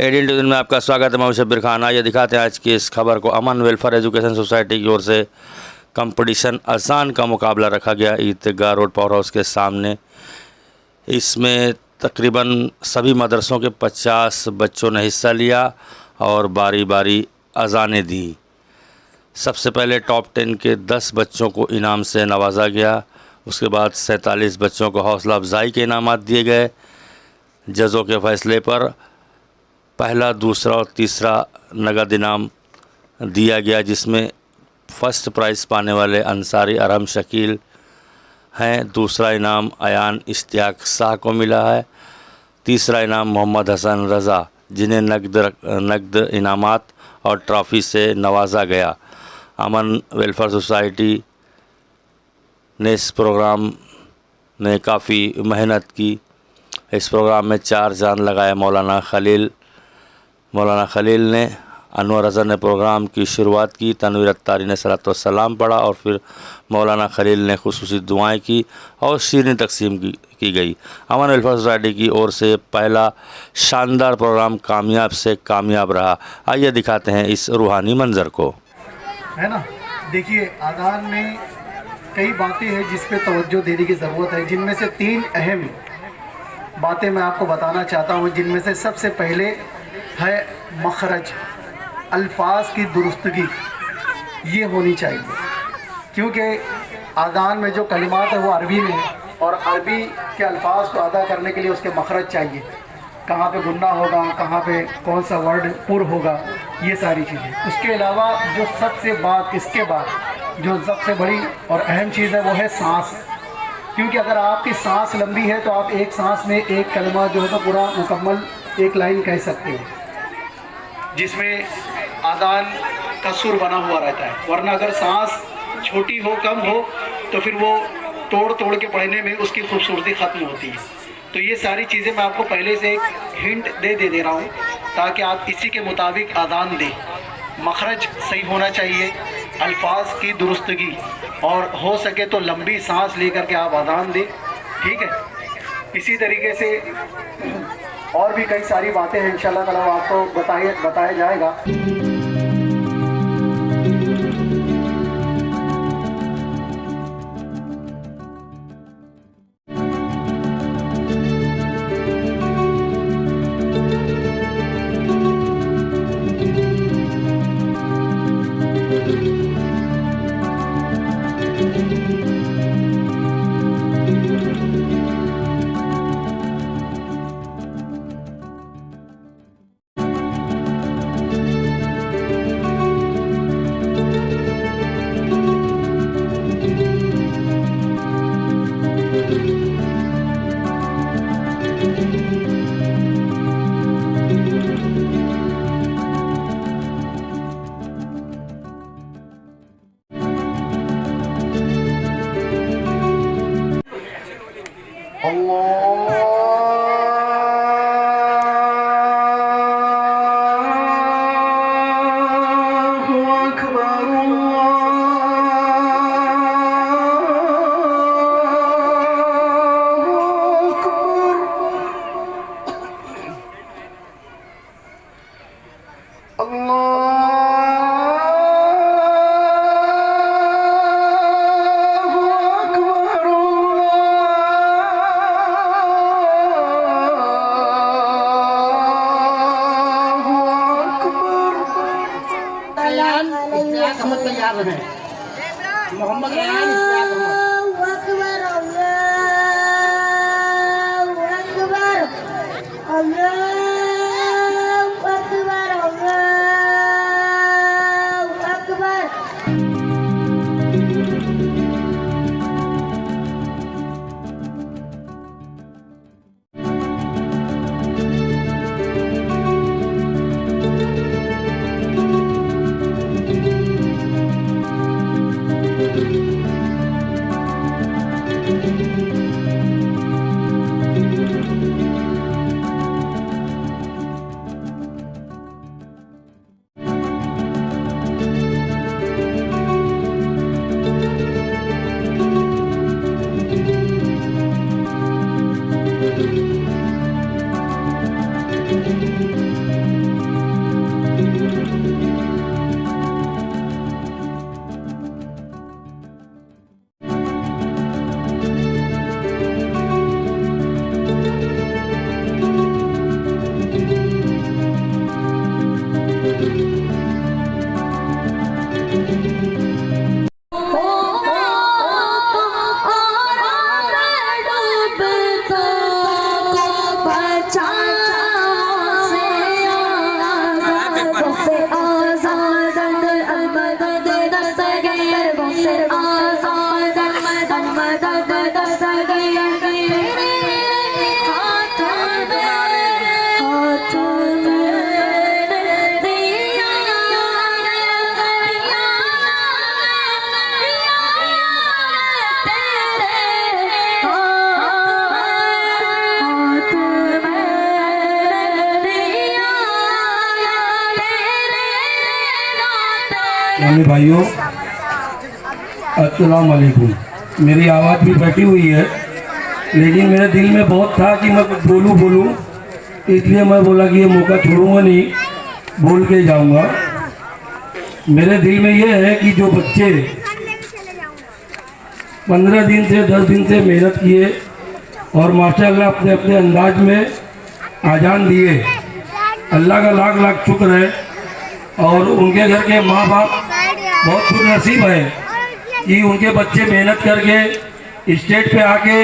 Adin to दिन में आपका स्वागत है। मैं शब्बीर खान। आइए दिखाते हैं आज की इस खबर को। अमन वेलफेयर एजुकेशन सोसाइटी की ओर से कंपटीशन अजान का मुकाबला रखा गया ईदगाह रोड पावर हाउस के सामने। इसमें तकरीबन सभी मदरसों के 50 बच्चों ने हिस्सा लिया और बारी बारी अजानें दी। सबसे पहले टॉप 10 के 10 बच्चों को इनाम से नवाजा गया। उसके बाद 47 बच्चों को हौसला अफजाई के इनामात दिए गए। जजों के फैसले पर पहला, दूसरा और तीसरा नगद इनाम दिया गया, जिसमें फ़र्स्ट प्राइज़ पाने वाले अंसारी अरहम शकील हैं। दूसरा इनाम अयान इश्तियाक शाह को मिला है। तीसरा इनाम मोहम्मद हसन रज़ा, जिन्हें नकद इनामात और ट्रॉफ़ी से नवाजा गया। अमन वेलफेयर सोसाइटी ने इस प्रोग्राम में काफ़ी मेहनत की। इस प्रोग्राम में 4 जान लगाए मौलाना खलील ने। अनवर अज़हर ने प्रोग्राम की शुरुआत की। तनवीर अत्तारी ने सलात व सलाम पढ़ा और फिर मौलाना खलील ने खुसूसी दुआएं की और शीरनी तकसीम की गई। अमन वेलफेयर सोसाइटी की ओर से पहला शानदार प्रोग्राम कामयाब से कामयाब रहा। आइए दिखाते हैं इस रूहानी मंजर को। है ना, देखिए आज़ान में कई बातें हैं जिस पे तवज्जो देने की ज़रूरत है, जिनमें से 3 अहम बातें मैं आपको बताना चाहता हूँ। जिनमें से सबसे पहले है मखरज, अल्फाज की दुरुस्तगी ये होनी चाहिए, क्योंकि आज़ान में जो कलिमात है वो अरबी में है और अरबी के अल्फाज को अदा करने के लिए उसके मखरज चाहिए। कहाँ पे गुन्ना होगा, कहाँ पे कौन सा वर्ड पुर होगा, ये सारी चीज़ें। उसके अलावा जो इसके बाद जो सबसे बड़ी और अहम चीज़ है वो है सांस, क्योंकि अगर आपकी सांस लंबी है तो आप एक सांस में एक कलमा जो है तो पूरा मुकम्मल एक लाइन कह सकते हैं, जिसमें आज़ान का सुर बना हुआ रहता है। वरना अगर सांस छोटी हो, कम हो, तो फिर वो तोड़ के पढ़ने में उसकी खूबसूरती ख़त्म होती है। तो ये सारी चीज़ें मैं आपको पहले से एक हिंट दे रहा हूँ ताकि आप इसी के मुताबिक आज़ान दें। मखरज सही होना चाहिए, अल्फाज की दुरुस्तगी, और हो सके तो लंबी सांस लेकर के आप आज़ान दें। ठीक है, इसी तरीके से और भी कई सारी बातें हैं, इंशाल्लाह ताला आपको बताया जाएगा। मोहम्मद इस्लामी भाइयों, अस्सलाम वालेकुम। मेरी आवाज़ भी बैठी हुई है, लेकिन मेरे दिल में बहुत था कि मैं कुछ बोलूं, इसलिए मैं बोला कि ये मौका छोड़ूंगा नहीं, बोल के जाऊंगा। मेरे दिल में ये है कि जो बच्चे 15 दिन से 10 दिन से मेहनत किए और माशाअल्लाह अपने अपने अंदाज में आजान दिए, अल्लाह का लाख लाख शुक्र है। और उनके घर के माँ बाप बहुत खुशनसीब है कि उनके बच्चे मेहनत करके स्टेज पे आके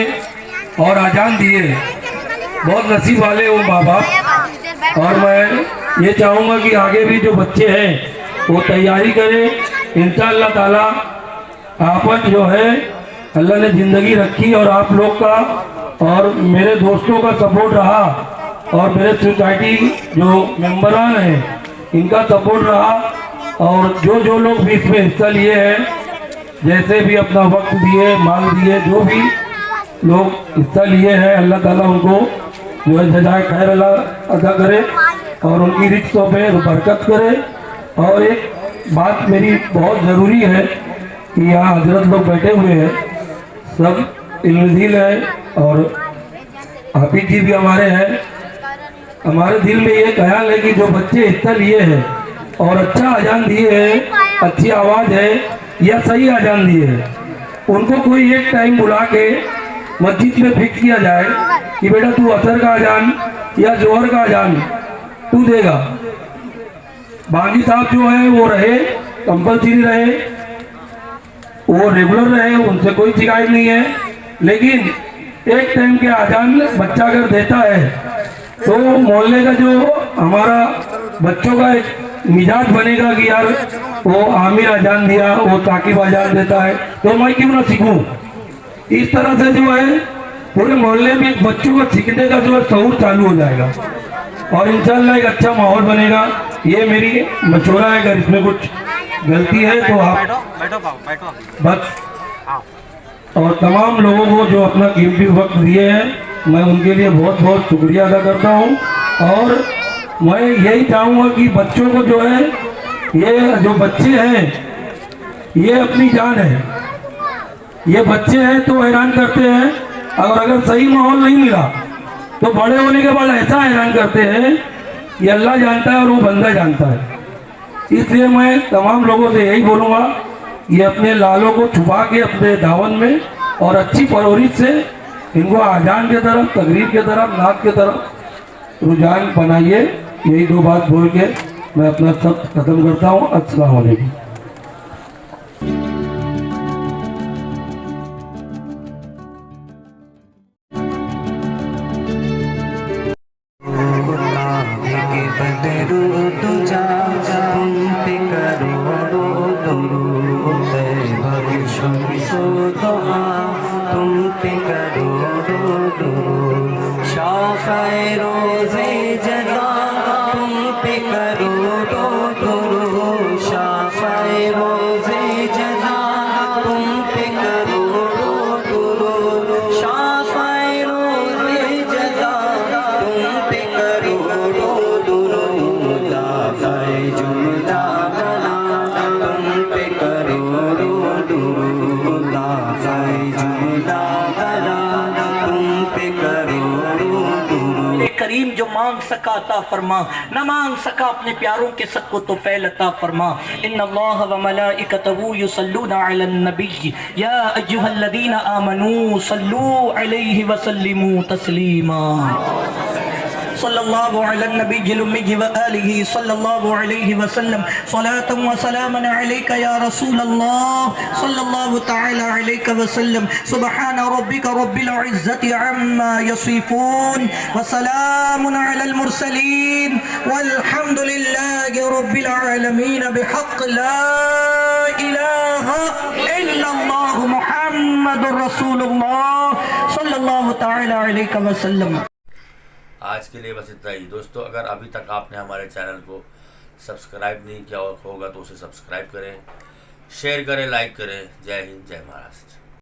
और आजान दिए, बहुत नसीब वाले वो माँ बाप। और मैं ये चाहूँगा कि आगे भी जो बच्चे हैं वो तैयारी करें। इंशाअल्लाह ताला आपन जो है अल्लाह ने ज़िंदगी रखी और आप लोग का और मेरे दोस्तों का सपोर्ट रहा और मेरे सोसाइटी जो मेंबरान हैं इनका सपोर्ट रहा। और जो लोग भी इसमें हिस्सा लिए हैं, जैसे भी अपना वक्त दिए, माल दिए, जो भी लोग हिस्सा लिए हैं, अल्लाह ताला उनको जो है जज़ाए खैर अदा करे और उनकी रिज़्क़ों पे बरकत करे। और एक बात मेरी बहुत ज़रूरी है कि यहाँ हजरत लोग बैठे हुए हैं, सब इल्मज़ील हैं और हाफिज जी भी हमारे हैं। हमारे दिल में ये ख्याल है कि जो बच्चे हिस्सा लिए हैं और अच्छा अजान दिए हैं, अच्छी आवाज़ है या सही अजान दिए हैं, उनको कोई एक टाइम बुला के मस्जिद में फिक्स किया जाए कि बेटा तू असर का अजान या जोहर का अजान तू देगा। बाकी साहब जो है वो रहे, कंपलसरी रहे, वो रेगुलर रहे, उनसे कोई शिकायत नहीं है। लेकिन एक टाइम के अजान बच्चा अगर देता है तो मोहल्ले का जो हमारा बच्चों का एक मिजाज बनेगा कि यार वो आमिर अजान दिया, वो ताकिब अजान देता है तो मैं क्यों ना सीखूं। इस तरह से जो है पूरे मोहल्ले में बच्चों को सीखने का जो है शऊर चालू हो जाएगा और इंशाल्लाह एक अच्छा माहौल बनेगा। ये मेरी मशवरा है, अगर इसमें कुछ गलती है तो आप बस। और तमाम लोगों को जो अपना कीमती वक्त दिए हैं, मैं उनके लिए बहुत बहुत शुक्रिया अदा करता हूं। और मैं यही चाहूँगा कि बच्चों को जो है, ये जो बच्चे हैं ये अपनी जान है, ये बच्चे हैं तो हैरान करते हैं और अगर सही माहौल नहीं मिला तो बड़े होने के बाद ऐसा हैरान करते हैं, ये अल्लाह जानता है और वो बंदा जानता है। इसलिए मैं तमाम लोगों से यही बोलूँगा, ये अपने लालों को छुपा के अपने दावन में और अच्छी परवरिश से इनको आजान के तरफ, तकरीर के तरफ, नात के तरफ रुझान बनाइए। यही दो बात बोल के मैं अपना सब खत्म करता हूँ। अस्सलाम वालेकुम। करीम जो मांग सका अता फरमा, न मांग सका अपने प्यारों के सदको तो फैल अता फरमा। इन्नल्लाह व मलाइकतहू युसल्लूना अलन नबी या अय्युहल्लज़ीना आमनू सल्लू अलैहि व सल्लिमू तस्लीमा। सल्लल्लाहु अलैहि नबील उम्मी व आलिहि सल्लल्लाहु अलैहि वसल्लम सलातन व सलामन अलैका या रसूल अल्लाह सल्लल्लाहु तआला अलैहि वसल्लम। सुब्हान रब्बिका रब्बिल इज्जति अम्मा यसिफून व सलामुन अलल मुरसलीन वल्हम्दुलिल्लाहि रब्बिल आलमीन बिहक़्क़ि ला इलाहा इल्लल्लाहु मुहम्मदुर रसूलुल्लाह सल्लल्लाहु तआला अलैहि वसल्लम। आज के लिए बस इतना ही दोस्तों। अगर अभी तक आपने हमारे चैनल को सब्सक्राइब नहीं किया होगा तो उसे सब्सक्राइब करें, शेयर करें, लाइक करें। जय हिंद, जय महाराष्ट्र।